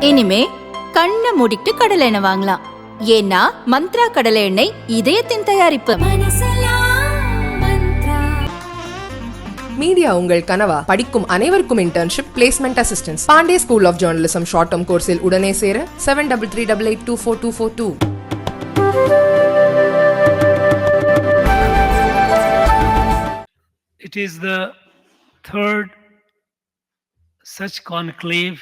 இனிமே கண்ணை மூடிட்டு கடலை எண்ணெய் வாங்கலாம். ஏன்னா மந்த்ரா கடலை எண்ணெய் இதயத்தின் தயாரிப்பு. மீடியா உங்கள் கனவா? படிக்கும் அனைவருக்கும் internship, placement assistance. Pandey school of journalism short term கோர்ஸில் உடனே சேர 7338824242. It is the third such conclave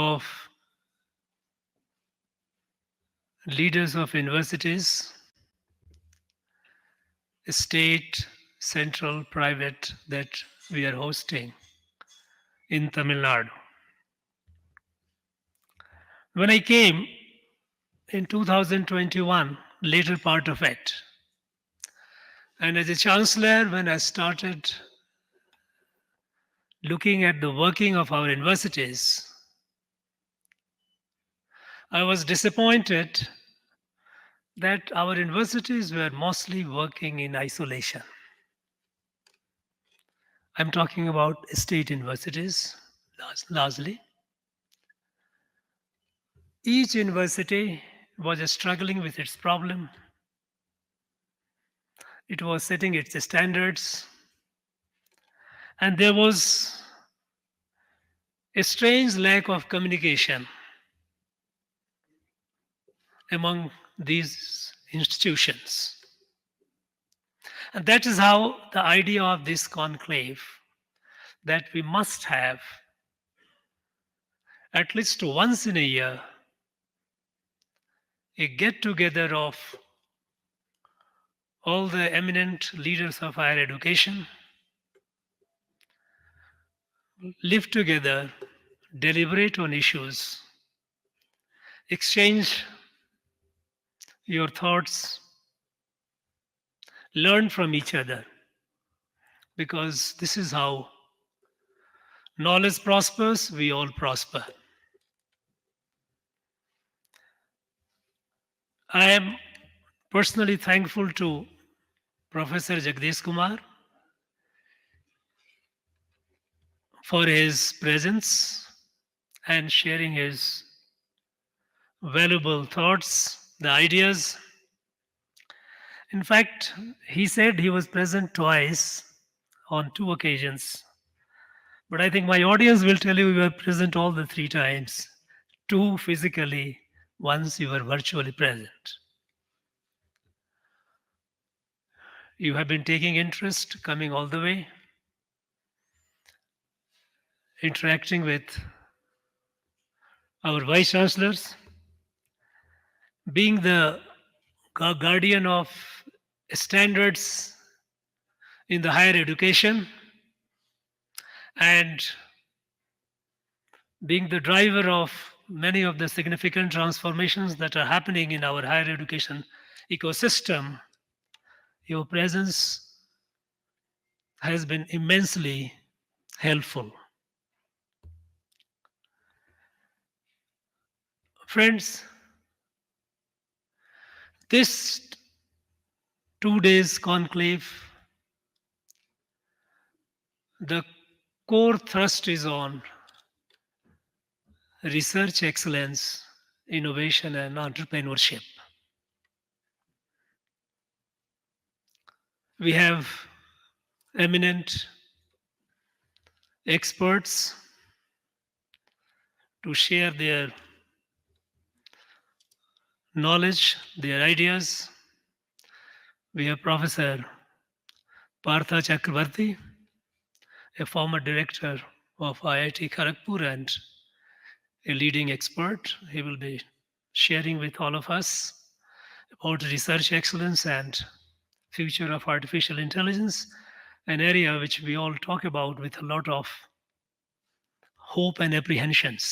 of leaders of universities, state, central, private, that we are hosting in Tamil Nadu. When I came in 2021, later part of it, and as a chancellor, when I started looking at the working of our universities, I was disappointed that our universities were mostly working in isolation. I'm talking about state universities largely. Each university was struggling with its problem. It was setting its standards, and there was a strange lack of communication among these institutions. And that is how the idea of this conclave, that we must have at least once in a year a get-together of all the eminent leaders of higher education, live together, deliberate on issues, exchange your thoughts, learn from each other, because this is how knowledge prospers, we all prosper. I am personally thankful to Professor Jagdish Kumar for his presence and sharing his valuable thoughts, the ideas. In fact, he said he was present twice on 2 occasions. But I think my audience will tell you we were present all the 3 times. 2 physically, once you were virtually present. You have been taking interest, coming all the way, interacting with our vice chancellors, being the guardian of standards in the higher education, and being the driver of many of the significant transformations that are happening in our higher education ecosystem. Your presence has been immensely helpful. Friends, this 2 days conclave, the core thrust is on research excellence, innovation, and entrepreneurship. We have eminent experts to share their knowledge, their ideas. We have Professor Partha Chakravarti, a former director of IIT Kharagpur and a leading expert. He will be sharing with all of us about research excellence and future of artificial intelligence, an area which we all talk about with a lot of hope and apprehensions,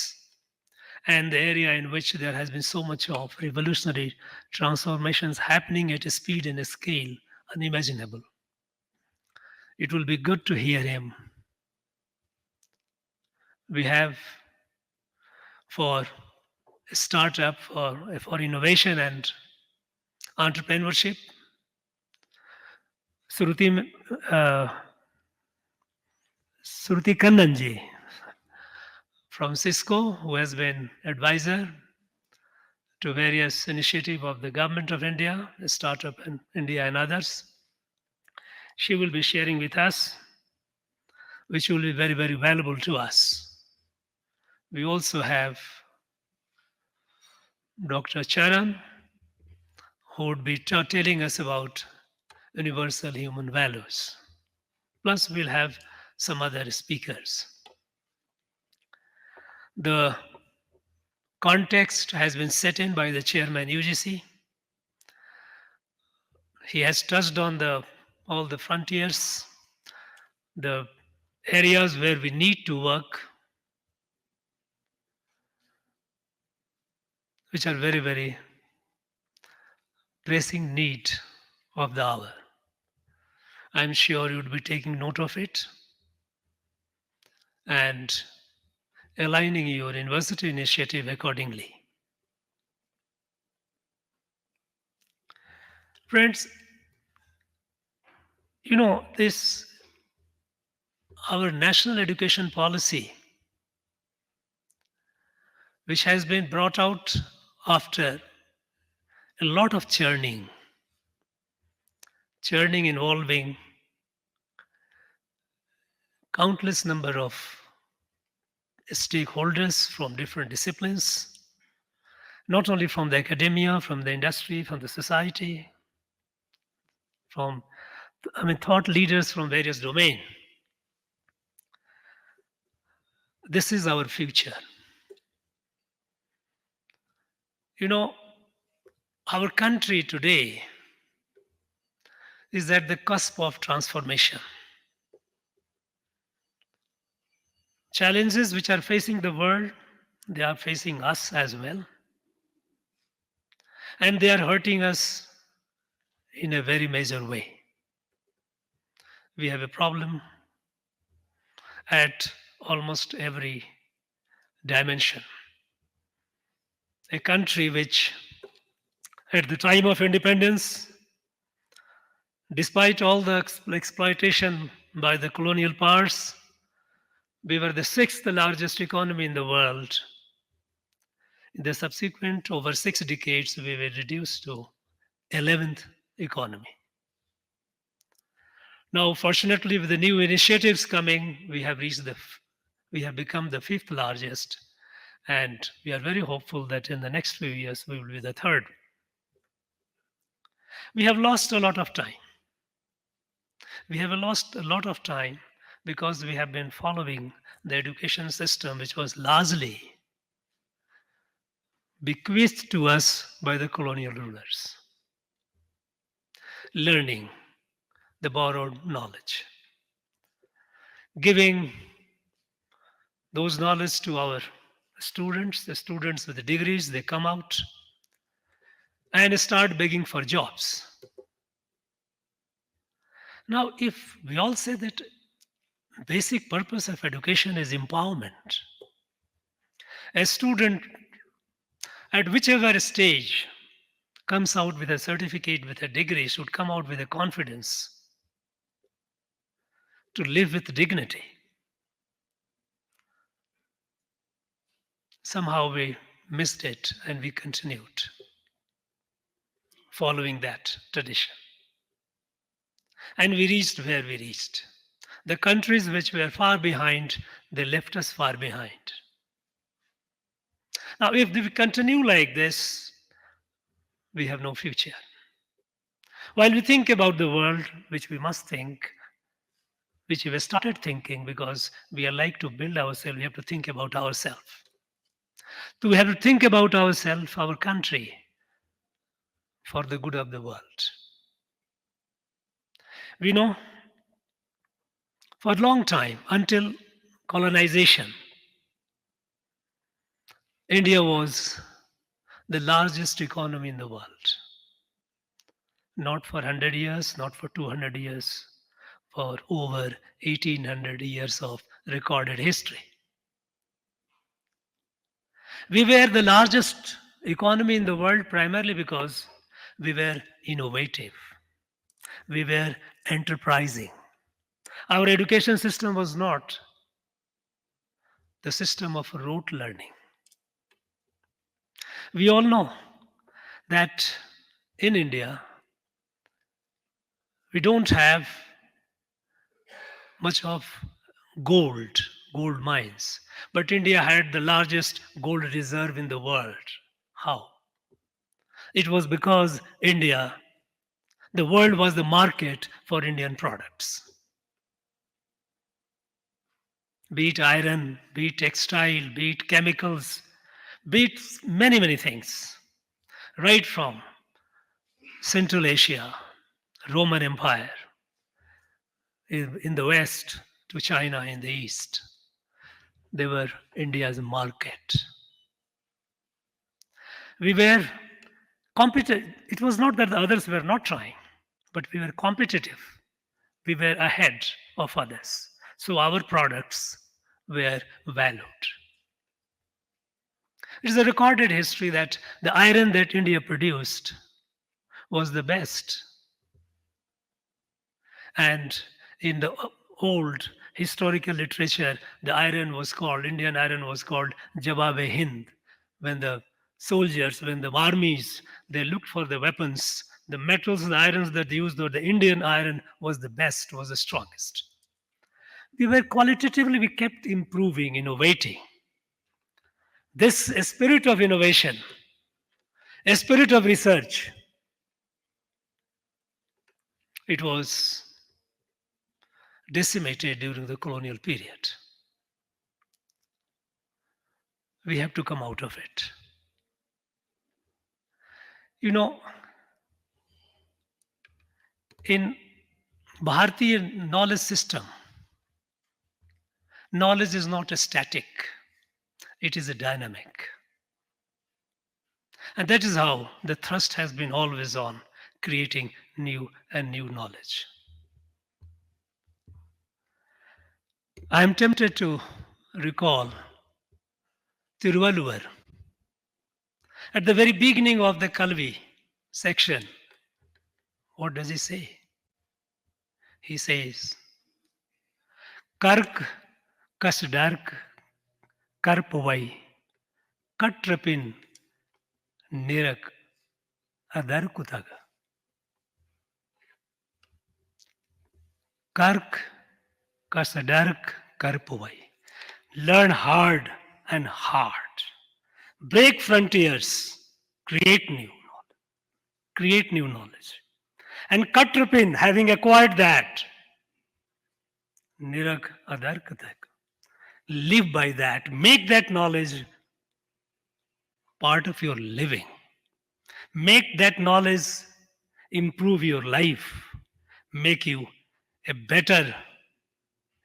and the area in which there has been so much of revolutionary transformations happening at a speed and a scale unimaginable. It will be good to hear him. We have for startup, for innovation and entrepreneurship, Shruti Kannanji from Cisco, who has been advisor to various initiatives of the government of India, a startup in India and others. She will be sharing with us, which will be very, very valuable to us. We also have Dr. Charan, who would be telling us about universal human values. Plus, we'll have some other speakers. The context has been set in by the chairman UGC. He has touched on all the frontiers, the areas where we need to work, which are very, very pressing need of the hour. I'm sure you would be taking note of it and aligning your university initiative accordingly. Friends, this our national education policy, which has been brought out after a lot of churning involving countless number of stakeholders from different disciplines, not only from the academia, from the industry, from the society, from thought leaders from various domains. This is our future. Our country today is at the cusp of transformation. Challenges which are facing the world, they are facing us as well. And they are hurting us in a very major way. We have a problem at almost every dimension. A country which, at the time of independence, despite all the exploitation by the colonial powers, we were the sixth largest economy in the world. In the subsequent over 6 decades, we were reduced to 11th economy. Now, fortunately, with the new initiatives coming, we have become the 5th largest, and we are very hopeful that in the next few years we will be the 3rd. We have lost a lot of time. We have lost a lot of time because we have been following the education system which was largely bequeathed to us by the colonial rulers. Learning the borrowed knowledge, giving those knowledge to our students, the students with the degrees, they come out and start begging for jobs. Now, if we all say that basic purpose of education is empowerment, a student at whichever stage comes out with a certificate, with a degree, should come out with a confidence to live with dignity. Somehow we missed it and we continued following that tradition. And we reached where we reached. The countries which were far behind, they left us far behind. Now, if we continue like this, we have no future. While we think about the world, which we must think, which we have started thinking because we are like to build ourselves, we have to think about ourselves. So we have to think about ourselves, our country, for the good of the world. We know for a long time, until colonization, India was the largest economy in the world. Not for 100 years, not for 200 years, for over 1800 years of recorded history. We were the largest economy in the world primarily because we were innovative. We were enterprising. Our education system was not the system of rote learning. We all know that in India, we don't have much of gold mines. But India had the largest gold reserve in the world. How? It was because the world was the market for Indian products. Be it iron, be it textile, be it chemicals, be it many, many things. Right from Central Asia, Roman Empire, in the West to China in the East. They were India's market. We were competitive. It was not that the others were not trying, but we were competitive. We were ahead of others. So our products were valued. It is a recorded history that the iron that India produced was the best. And in the old historical literature, Indian iron was called Jawab-e-Hind. When the soldiers, when the armies, they looked for the weapons, the metals, the irons that they used, or the Indian iron was the best, was the strongest. We kept improving, innovating. This spirit of innovation, a spirit of research, it was decimated during the colonial period. We have to come out of it. You know, in Bharatiya knowledge system, knowledge is not a static, it is a dynamic. And that is how the thrust has been always on creating new and new knowledge. I am tempted to recall Tiruvalluvar. At the very beginning of the Kalvi section, what does he say? He says, Kark kasdark karpavai katrapin nirak adarkutaga. Kark kasdark karpavai. Learn hard and hard. Break frontiers. Create new knowledge. And Katrapin, having acquired that, Nirak Adarkatak, live by that, make that knowledge part of your living. Make that knowledge improve your life, make you a better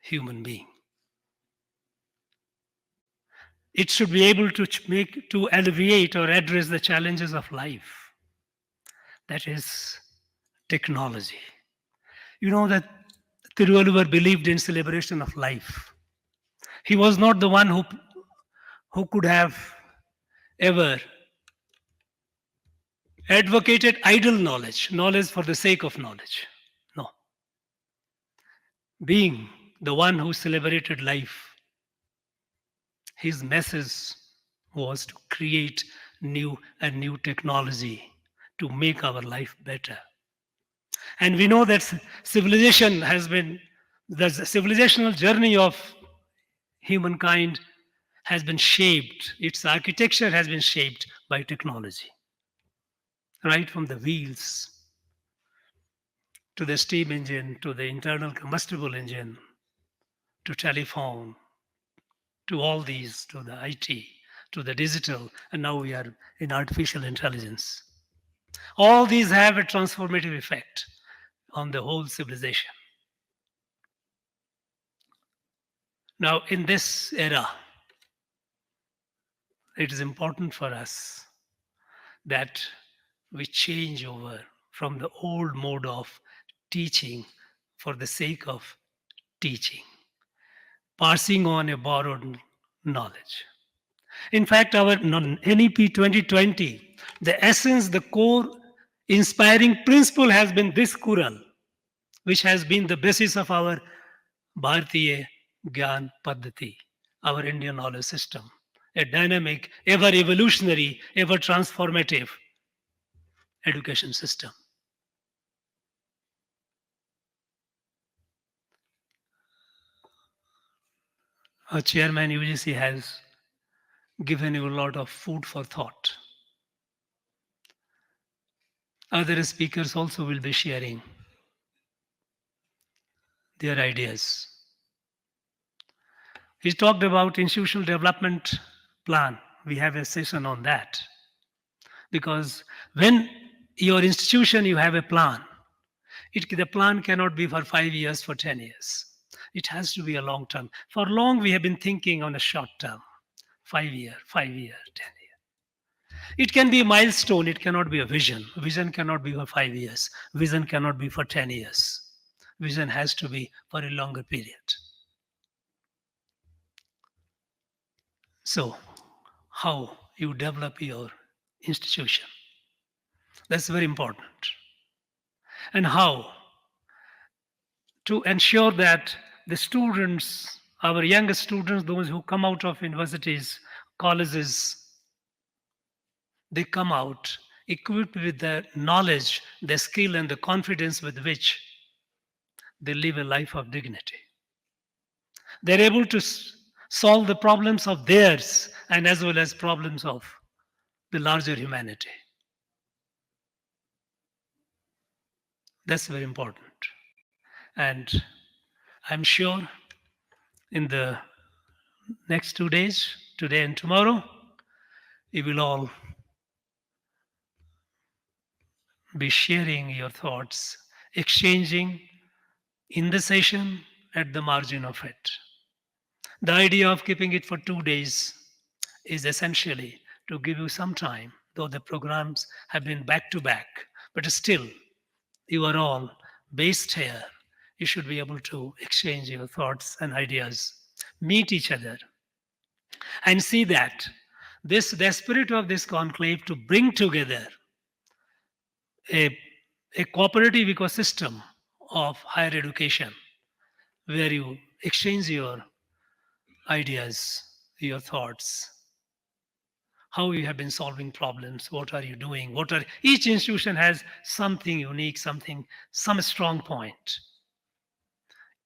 human being. It should be able to alleviate or address the challenges of life. That is technology. You know that Tiruvalluvar believed in celebration of life. He was not the one who could have ever advocated idle knowledge for the sake of knowledge. No. Being the one who celebrated life, his message was to create new technology to make our life better. And we know that civilization has been, the civilizational journey of humankind has been shaped, its architecture has been shaped by technology. Right from the wheels, to the steam engine, to the internal combustible engine, to telephone, to all these, to the IT, to the digital, and now we are in artificial intelligence. All these have a transformative effect on the whole civilization. Now, in this era, it is important for us that we change over from the old mode of teaching for the sake of teaching, passing on a borrowed knowledge. In fact, our NEP 2020, the essence, the core inspiring principle has been this Kural, which has been the basis of our Bharatiya Gyan Paddhati, our Indian knowledge system, a dynamic, ever evolutionary, ever transformative education system. Our chairman UGC has given you a lot of food for thought. Other speakers also will be sharing their ideas. He talked about institutional development plan. We have a session on that. Because when your institution, you have a plan, the plan cannot be for 5 years, for 10 years. It has to be a long term. For long, we have been thinking on a short term, 5 year, 5 year, 10 year. It can be a milestone, it cannot be a vision. Vision cannot be for 5 years. Vision cannot be for 10 years. Vision has to be for a longer period. So, how you develop your institution? That's very important. And how to ensure that the students, our young students, those who come out of universities, colleges, they come out equipped with the knowledge, the skill, and the confidence with which they live a life of dignity. They're able to solve the problems of theirs and as well as problems of the larger humanity. That's very important. And I'm sure in the next 2 days, today and tomorrow, you will all be sharing your thoughts, exchanging in the session, at the margin of it. The idea of keeping it for 2 days is essentially to give you some time, though the programs have been back to back, but still, you are all based here. You should be able to exchange your thoughts and ideas, meet each other, and see that the spirit of this conclave to bring together a, a cooperative ecosystem of higher education where you exchange your ideas, your thoughts, how you have been solving problems, what are you doing, each institution has something unique, some strong point.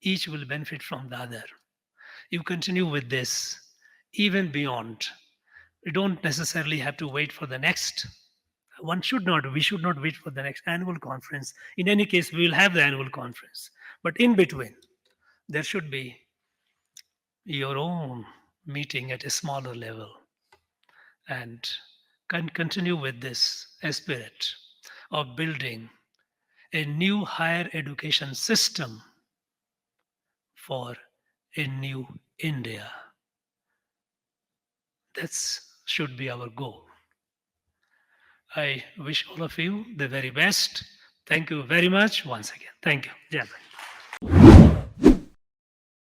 Each will benefit from the other. You continue with this even beyond. You don't necessarily have to wait for the next. We should not wait for the next annual conference. In any case, we will have the annual conference. But in between, there should be your own meeting at a smaller level and can continue with this spirit of building a new higher education system for a new India. That should be our goal. I wish all of you the very best. Thank you very much once again. Thank you. Jai Hind.